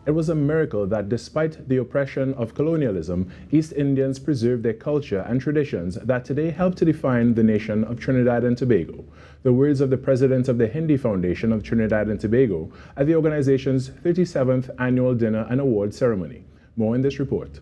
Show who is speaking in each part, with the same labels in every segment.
Speaker 1: It was a miracle that despite the oppression of colonialism, East Indians preserved their culture and traditions that today help to define the nation of Trinidad and Tobago. The words of the president of the Hindi Foundation of Trinidad and Tobago at the organization's 37th annual dinner and award ceremony. More in this report.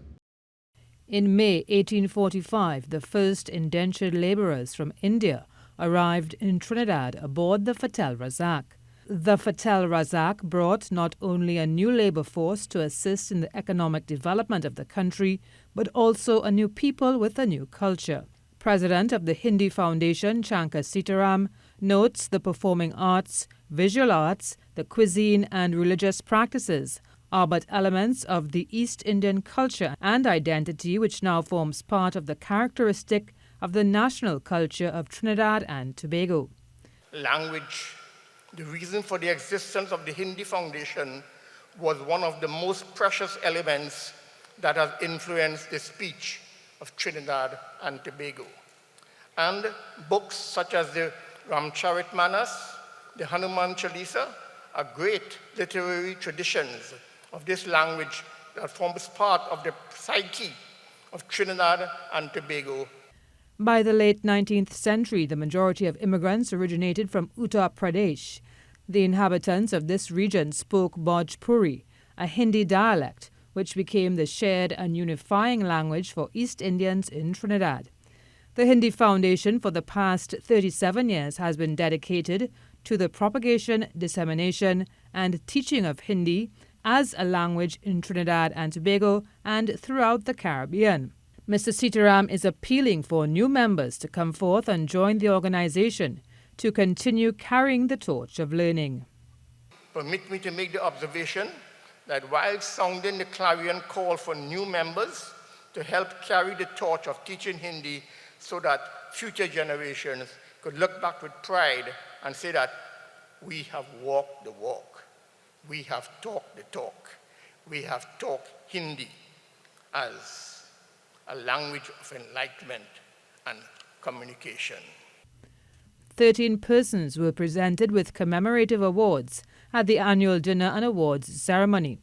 Speaker 2: In May 1845, the first indentured laborers from India arrived in Trinidad aboard the Fatel Razak. The Fatel Razak brought not only a new labor force to assist in the economic development of the country, but also a new people with a new culture. President of the Hindi Foundation, Shankar Sitaram, notes the performing arts, visual arts, the cuisine and religious practices are but elements of the East Indian culture and identity which now forms part of the characteristic of the national culture of Trinidad and Tobago.
Speaker 3: Language. The reason for the existence of the Hindi Foundation was one of the most precious elements that has influenced the speech of Trinidad and Tobago. And books such as the Ramcharitmanas, the Hanuman Chalisa, are great literary traditions of this language that forms part of the psyche of Trinidad and Tobago.
Speaker 2: By the late 19th century, the majority of immigrants originated from Uttar Pradesh. The inhabitants of this region spoke Bhojpuri, a Hindi dialect, which became the shared and unifying language for East Indians in Trinidad. The Hindi Foundation for the past 37 years has been dedicated to the propagation, dissemination, and teaching of Hindi as a language in Trinidad and Tobago and throughout the Caribbean. Mr. Sitaram is appealing for new members to come forth and join the organization to continue carrying the torch of learning.
Speaker 3: Permit me to make the observation that while sounding the clarion call for new members to help carry the torch of teaching Hindi so that future generations could look back with pride and say that we have walked the walk. We have talked the talk. We have talked Hindi as a language of enlightenment and communication.
Speaker 2: 13 persons were presented with commemorative awards at the annual dinner and awards ceremony.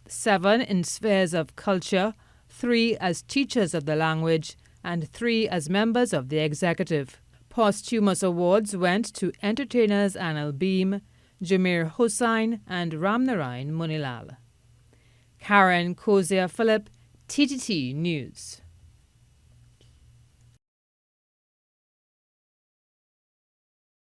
Speaker 2: 7 in spheres of culture, 3 as teachers of the language, and 3 as members of the executive. Posthumous awards went to entertainers Anil Beam, Jameer Hossain and Ramnarayan Munilal. Karen Kozia Philip, TTT News.